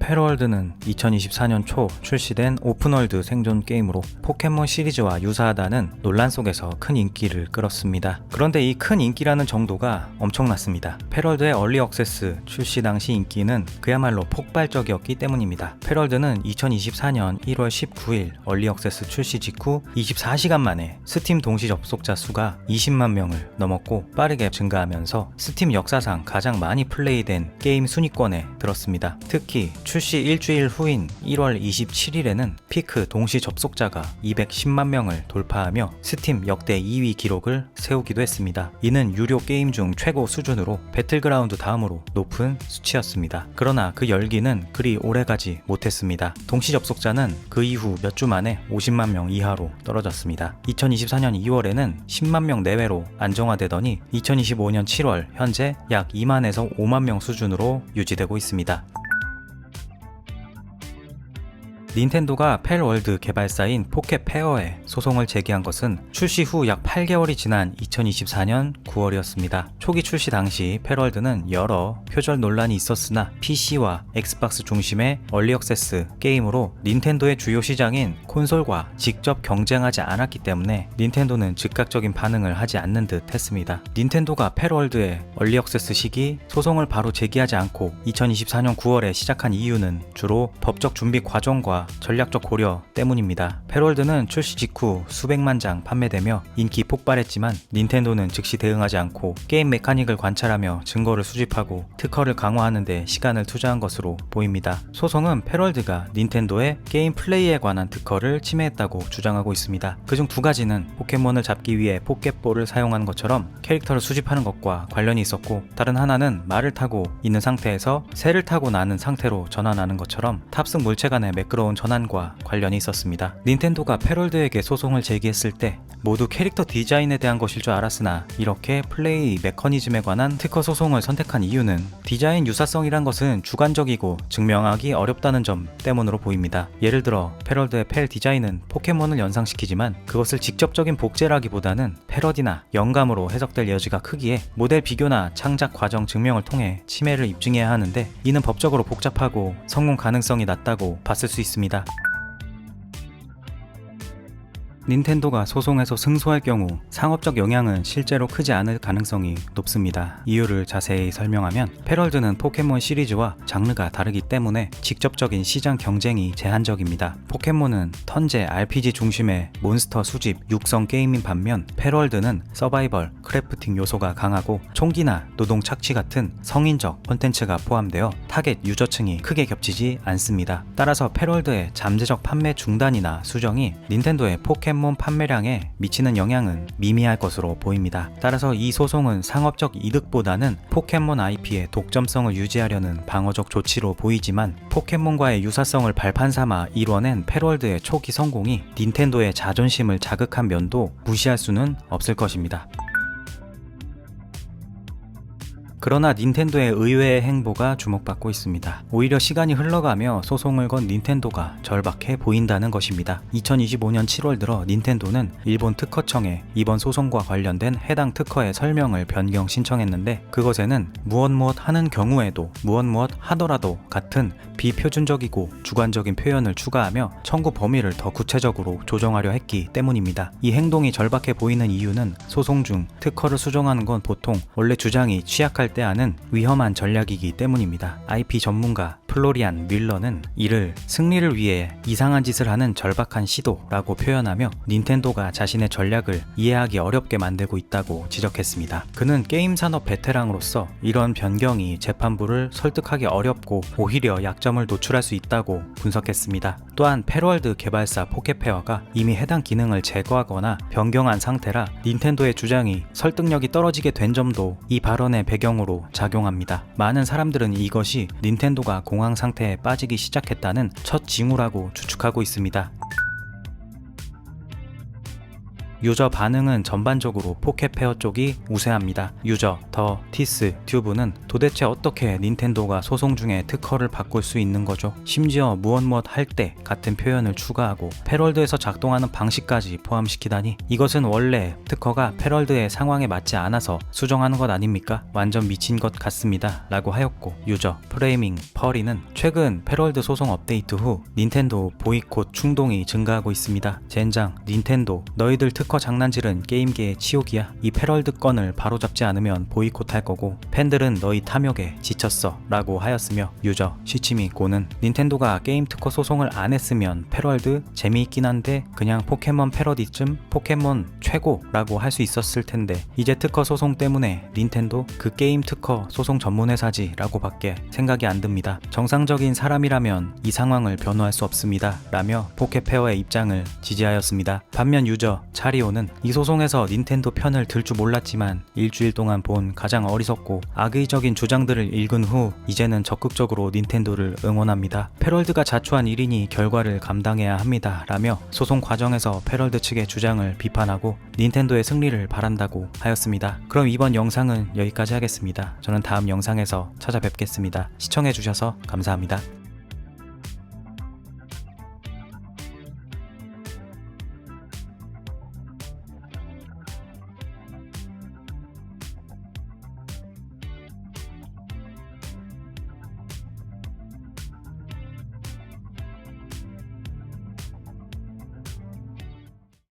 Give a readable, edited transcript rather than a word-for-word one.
패럴드는 2024년 초 출시된 오픈월드 생존 게임으로 포켓몬 시리즈와 유사하다는 논란 속에서 큰 인기를 끌었습니다. 그런데 이 큰 인기라는 정도가 엄청났습니다. 패럴드의 얼리 액세스 출시 당시 인기는 그야말로 폭발적이었기 때문입니다. 패럴드는 2024년 1월 19일 얼리 액세스 출시 직후 24시간 만에 스팀 동시 접속자 수가 20만 명을 넘었고 빠르게 증가하면서 스팀 역사상 가장 많이 플레이된 게임 순위권에 들었습니다. 특히 출시 일주일 후인 1월 27일에는 피크 동시 접속자가 210만 명을 돌파하며 스팀 역대 2위 기록을 세우기도 했습니다. 이는 유료 게임 중 최고 수준으로 배틀그라운드 다음으로 높은 수치였습니다. 그러나 그 열기는 그리 오래가지 못했습니다. 동시 접속자는 그 이후 몇 주 만에 50만 명 이하로 떨어졌습니다. 2024년 2월에는 10만 명 내외로 안정화되더니 2025년 7월 현재 약 2만에서 5만 명 수준으로 유지되고 있습니다. 닌텐도가 팰월드 개발사인 포켓페어에 소송을 제기한 것은 출시 후 약 8개월이 지난 2024년 9월이었습니다. 초기 출시 당시 팰월드는 여러 표절 논란이 있었으나 PC와 엑스박스 중심의 얼리 액세스 게임으로 닌텐도의 주요 시장인 콘솔과 직접 경쟁하지 않았기 때문에 닌텐도는 즉각적인 반응을 하지 않는 듯 했습니다. 닌텐도가 팰월드의 얼리 액세스 시기 소송을 바로 제기하지 않고 2024년 9월에 시작한 이유는 주로 법적 준비 과정과 전략적 고려 때문입니다. 팰월드는 출시 직후 수백만 장 판매되며 인기 폭발했지만 닌텐도는 즉시 대응하지 않고 게임 메카닉을 관찰하며 증거를 수집하고 특허를 강화하는 데 시간을 투자한 것으로 보입니다. 소송은 팰월드가 닌텐도의 게임 플레이에 관한 특허를 침해했다고 주장하고 있습니다. 그중 두 가지는 포켓몬을 잡기 위해 포켓볼을 사용하는 것처럼 캐릭터를 수집하는 것과 관련이 있었고, 다른 하나는 말을 타고 있는 상태에서 새를 타고 나는 상태로 전환하는 것처럼 탑승 물체 간의 매끄러운 전환과 관련이 있었습니다. 닌텐도가 팰월드에게 소송을 제기했을 때 모두 캐릭터 디자인에 대한 것일 줄 알았으나 이렇게 플레이 메커니즘에 관한 특허 소송을 선택한 이유는 디자인 유사성이란 것은 주관적이고 증명하기 어렵다는 점 때문으로 보입니다. 예를 들어 팰월드의 팰 디자인은 포켓몬을 연상시키지만 그것을 직접적인 복제라기보다는 패러디나 영감으로 해석될 여지가 크기에 모델 비교나 창작 과정 증명을 통해 침해를 입증해야 하는데, 이는 법적으로 복잡하고 성공 가능성이 낮다고 봤을 수 있습니다. 닌텐도가 소송에서 승소할 경우 상업적 영향은 실제로 크지 않을 가능성이 높습니다. 이유를 자세히 설명하면 팰월드는 포켓몬 시리즈와 장르가 다르기 때문에 직접적인 시장 경쟁이 제한적입니다. 포켓몬은 턴제 RPG 중심의 몬스터 수집 육성 게임인 반면 팰월드는 서바이벌, 크래프팅 요소가 강하고 총기나 노동 착취 같은 성인적 콘텐츠가 포함되어 타겟 유저층이 크게 겹치지 않습니다. 따라서 팰월드의 잠재적 판매 중단이나 수정이 닌텐도의 포켓몬 판매량에 미치는 영향은 미미할 것으로 보입니다. 따라서 이 소송은 상업적 이득보다는 포켓몬 IP의 독점성을 유지하려는 방어적 조치로 보이지만, 포켓몬과의 유사성을 발판 삼아 이뤄낸 팰월드의 초기 성공이 닌텐도의 자존심을 자극한 면도 무시할 수는 없을 것입니다. 그러나 닌텐도의 의외의 행보가 주목받고 있습니다. 오히려 시간이 흘러가며 소송을 건 닌텐도가 절박해 보인다는 것입니다. 2025년 7월 들어 닌텐도는 일본 특허청에 이번 소송과 관련된 해당 특허의 설명을 변경 신청했는데, 그것에는 무엇 하는 경우에도 무엇 하더라도 같은 비표준적이고 주관적인 표현을 추가하며 청구 범위를 더 구체적으로 조정하려 했기 때문입니다. 이 행동이 절박해 보이는 이유는 소송 중 특허를 수정하는 건 보통 원래 주장이 취약할 때 하는 위험한 전략이기 때문입니다. IP 전문가 플로리안 뮬러는 이를 승리를 위해 이상한 짓을 하는 절박한 시도라고 표현하며 닌텐도가 자신의 전략을 이해하기 어렵게 만들고 있다고 지적했습니다. 그는 게임 산업 베테랑으로서 이런 변경이 재판부를 설득하기 어렵고 오히려 약점을 노출할 수 있다고 분석했습니다. 또한 팰월드 개발사 포켓페어가 이미 해당 기능을 제거하거나 변경한 상태라 닌텐도의 주장이 설득력이 떨어지게 된 점도 이 발언의 배경으로 작용합니다. 많은 사람들은 이것이 닌텐도가 공황 상태에 빠지기 시작했다는 첫 징후라고 추측하고 있습니다. 유저 반응은 전반적으로 포켓페어 쪽이 우세합니다. 유저 더 티스 튜브는 도대체 어떻게 닌텐도가 소송 중에 특허를 바꿀 수 있는 거죠? 심지어 무엇 할 때 같은 표현을 추가하고 패럴드에서 작동하는 방식까지 포함시키다니, 이것은 원래 특허가 패럴드의 상황에 맞지 않아서 수정하는 것 아닙니까? 완전 미친 것 같습니다 라고 하였고, 유저 프레이밍 퍼리는 최근 패럴드 소송 업데이트 후 닌텐도 보이콧 충동이 증가하고 있습니다. 젠장, 닌텐도 너희들 특허 장난질은 게임계의 치욕이야. 이 패럴드 건을 바로잡지 않으면 보이콧할 거고 팬들은 너희 탐욕에 지쳤어 라고 하였으며, 유저 시치미 고는 닌텐도가 게임 특허 소송을 안 했으면 패럴드 재미있긴 한데 그냥 포켓몬 패러디쯤 포켓몬 최고라고 할 수 있었을 텐데 이제 특허 소송 때문에 닌텐도 그 게임 특허 소송 전문회사지 라고 밖에 생각이 안 듭니다. 정상적인 사람이라면 이 상황을 변호할 수 없습니다 라며 포켓페어의 입장을 지지하였습니다. 반면 유저 차리오는 이 소송에서 닌텐도 편을 들 줄 몰랐지만 일주일 동안 본 가장 어리석고 악의적인 주장들을 읽은 후 이제는 적극적으로 닌텐도를 응원합니다. 패럴드가 자초한 일이니 결과를 감당해야 합니다 라며 소송 과정에서 패럴드 측의 주장을 비판하고 닌텐도의 승리를 바란다고 하였습니다. 그럼 이번 영상은 여기까지 하겠습니다. 저는 다음 영상에서 찾아뵙겠습니다. 시청해주셔서 감사합니다.